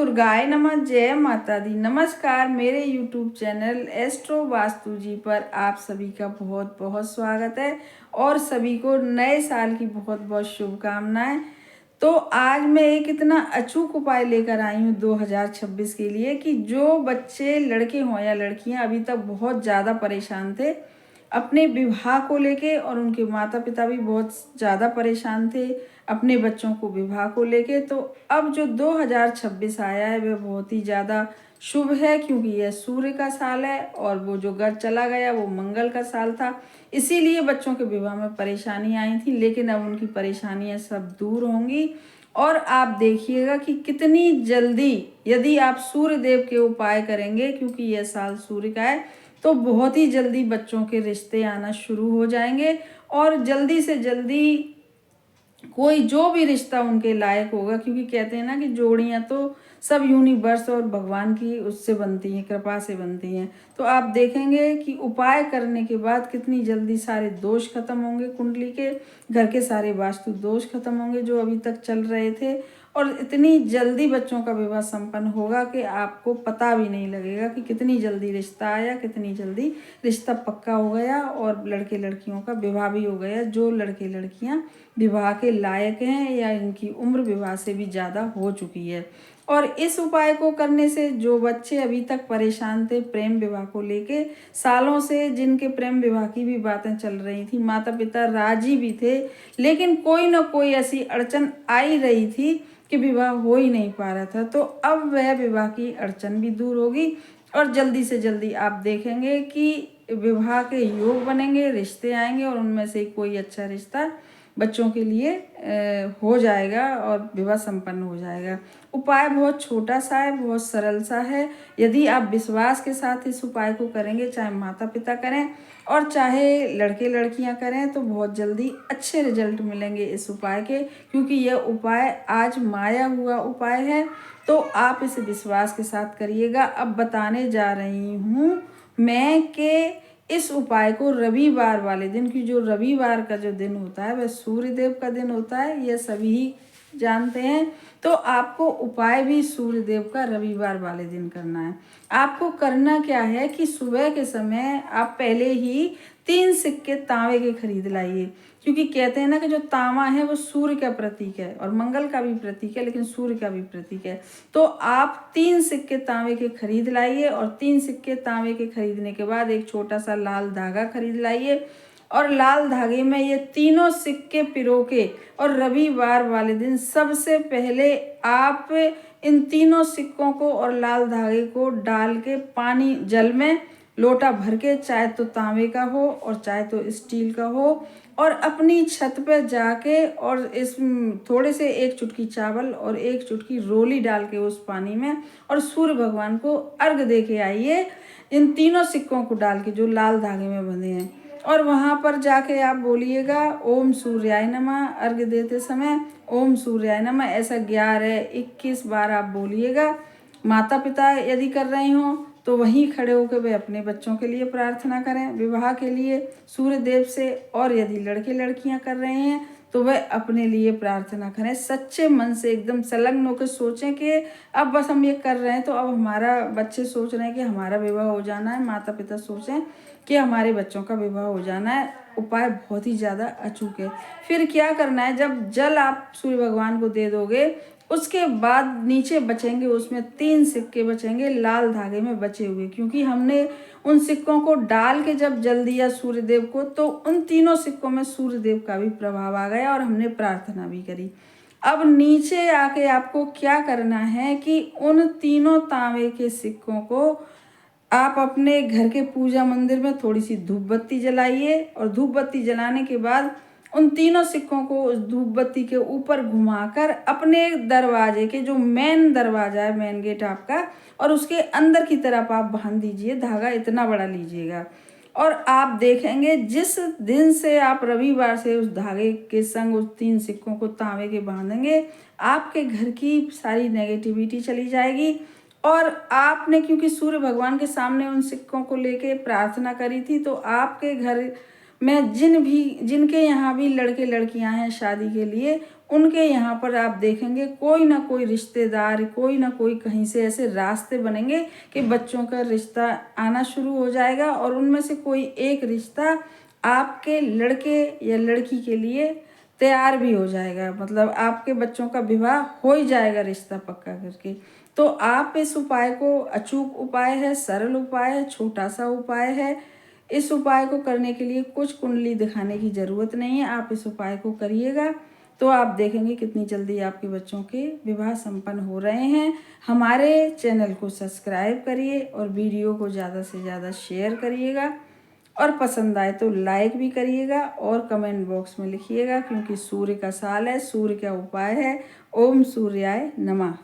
दुर्गाय नमः। जय माता दी। नमस्कार, मेरे YouTube चैनल एस्ट्रो वास्तु जी पर आप सभी का बहुत बहुत स्वागत है और सभी को नए साल की बहुत बहुत शुभकामनाएं। तो आज मैं एक इतना अचूक उपाय लेकर आई हूँ 2026 के लिए कि जो बच्चे लड़के हों या लड़कियां अभी तक बहुत ज़्यादा परेशान थे अपने विवाह को लेके, और उनके माता पिता भी बहुत ज़्यादा परेशान थे अपने बच्चों को विवाह को लेके। तो अब जो 2026 आया है वह बहुत ही ज़्यादा शुभ है, क्योंकि यह सूर्य का साल है और वो जो घर चला गया वो मंगल का साल था। इसीलिए बच्चों के विवाह में परेशानी आई थी, लेकिन अब उनकी परेशानियां सब दूर होंगी। और आप देखिएगा कि कितनी जल्दी यदि आप सूर्य देव के उपाय करेंगे, क्योंकि यह साल सूर्य का है, तो बहुत ही जल्दी बच्चों के रिश्ते आना शुरू हो जाएंगे और जल्दी से जल्दी कोई जो भी रिश्ता उनके लायक होगा, क्योंकि कहते हैं ना कि जोड़ियां तो सब यूनिवर्स और भगवान की उससे बनती हैं, कृपा से बनती हैं। तो आप देखेंगे कि उपाय करने के बाद कितनी जल्दी सारे दोष खत्म होंगे, कुंडली के घर के सारे वास्तु दोष खत्म होंगे जो अभी तक चल रहे थे, और इतनी जल्दी बच्चों का विवाह संपन्न होगा कि आपको पता भी नहीं लगेगा कि कितनी जल्दी रिश्ता आया, कितनी जल्दी रिश्ता पक्का हो गया और लड़के लड़कियों का विवाह भी हो गया। जो लड़के लड़कियां विवाह के लायक हैं या इनकी उम्र विवाह से भी ज़्यादा हो चुकी है। और इस उपाय को करने से जो बच्चे अभी तक परेशान थे प्रेम विवाह को लेके, सालों से जिनके प्रेम विवाह की भी बातें चल रही थी, माता पिता राजी भी थे, लेकिन कोई ना कोई ऐसी अड़चन आई रही थी कि विवाह हो ही नहीं पा रहा था, तो अब वह विवाह की अड़चन भी दूर होगी और जल्दी से जल्दी आप देखेंगे कि विवाह के योग बनेंगे, रिश्ते आएंगे और उनमें से कोई अच्छा रिश्ता बच्चों के लिए हो जाएगा और विवाह संपन्न हो जाएगा। उपाय बहुत छोटा सा है, बहुत सरल सा है। यदि आप विश्वास के साथ इस उपाय को करेंगे, चाहे माता पिता करें और चाहे लड़के लड़कियां करें, तो बहुत जल्दी अच्छे रिजल्ट मिलेंगे इस उपाय के, क्योंकि यह उपाय आजमाया हुआ उपाय है। तो आप इसे विश्वास के साथ करिएगा। अब बताने जा रही हूँ मैं कि इस उपाय को रविवार वाले दिन, की जो रविवार का जो दिन होता है वह सूर्य देव का दिन होता है, यह सभी जानते हैं। तो आपको उपाय भी सूर्य देव का रविवार वाले दिन करना है। आपको करना क्या है कि सुबह के समय आप पहले ही 3 सिक्के तांबे के खरीद लाइए, क्योंकि कहते हैं ना कि जो तांबा है वो सूर्य का प्रतीक है और मंगल का भी प्रतीक है, लेकिन सूर्य का भी प्रतीक है। तो आप 3 सिक्के तांबे के खरीद लाइए और 3 सिक्के तांबे के खरीदने के बाद एक छोटा सा लाल धागा खरीद लाइए और लाल धागे में ये तीनों सिक्के पिरो के, और रविवार वाले दिन सबसे पहले आप इन तीनों सिक्कों को और लाल धागे को डाल के पानी जल में लोटा भर के, चाहे तो तांबे का हो और चाहे तो स्टील का हो, और अपनी छत पे जाके और इस थोड़े से 1 चुटकी चावल और 1 चुटकी रोली डाल के उस पानी में और सूर्य भगवान को अर्घ दे के आइए, इन तीनों सिक्कों को डाल के जो लाल धागे में बंधे हैं। और वहाँ पर जाके आप बोलिएगा ओम सूर्याय नमः, अर्घ देते समय ओम सूर्याय नमः, ऐसा 11-21 बार आप बोलिएगा। माता पिता यदि कर रहे हो तो वहीं खड़े होकर वे अपने बच्चों के लिए प्रार्थना करें विवाह के लिए सूर्य देव से, और यदि लड़के लड़कियां कर रहे हैं तो वह अपने लिए प्रार्थना करें। सच्चे मन से एकदम संलग्न होकर सोचें कि अब बस हम ये कर रहे हैं तो अब हमारा, बच्चे सोच रहे हैं कि हमारा विवाह हो जाना है, माता पिता सोचें कि हमारे बच्चों का विवाह हो जाना है। उपाय बहुत ही ज़्यादा अचूक है। फिर क्या करना है, जब जल आप सूर्य भगवान को दे दोगे, उसके बाद नीचे बचेंगे, उसमें 3 सिक्के बचेंगे लाल धागे में बचे हुए, क्योंकि हमने उन सिक्कों को डाल के जब जल दिया सूर्य देव को, तो उन तीनों सिक्कों में सूर्य देव का भी प्रभाव आ गया और हमने प्रार्थना भी करी। अब नीचे आके आपको क्या करना है कि उन तीनों तांबे के सिक्कों को आप अपने घर के पूजा मंदिर में थोड़ी सी धूप बत्ती जलाइए, और धूप बत्ती जलाने के बाद उन तीनों सिक्कों को उस धूप बत्ती के ऊपर घुमाकर अपने दरवाजे के, जो मेन दरवाजा है, मेन गेट आपका, और उसके अंदर की तरफ आप बांध दीजिए। धागा इतना बड़ा लीजिएगा और आप देखेंगे जिस दिन से आप रविवार से उस धागे के संग उस 3 सिक्कों को तांबे के बांधेंगे, आपके घर की सारी नेगेटिविटी चली जाएगी। और आपने क्योंकि सूर्य भगवान के सामने उन सिक्कों को लेके प्रार्थना करी थी, तो आपके घर में जिनके यहाँ भी लड़के लड़कियां हैं शादी के लिए, उनके यहाँ पर आप देखेंगे कोई ना कोई रिश्तेदार, कोई ना कोई कहीं से ऐसे रास्ते बनेंगे कि बच्चों का रिश्ता आना शुरू हो जाएगा और उनमें से कोई एक रिश्ता आपके लड़के या लड़की के लिए तैयार भी हो जाएगा, मतलब आपके बच्चों का विवाह हो ही जाएगा रिश्ता पक्का करके। तो आप इस उपाय को, अचूक उपाय है, सरल उपाय है, छोटा सा उपाय है। इस उपाय को करने के लिए कुछ कुंडली दिखाने की ज़रूरत नहीं है, आप इस उपाय को करिएगा तो आप देखेंगे कितनी जल्दी आपके बच्चों के विवाह संपन्न हो रहे हैं। हमारे चैनल को सब्सक्राइब करिए और वीडियो को ज़्यादा से ज़्यादा शेयर करिएगा और पसंद आए तो लाइक भी करिएगा और कमेंट बॉक्स में लिखिएगा, क्योंकि सूर्य का साल है, सूर्य का उपाय है। ओम सूर्याय नमः।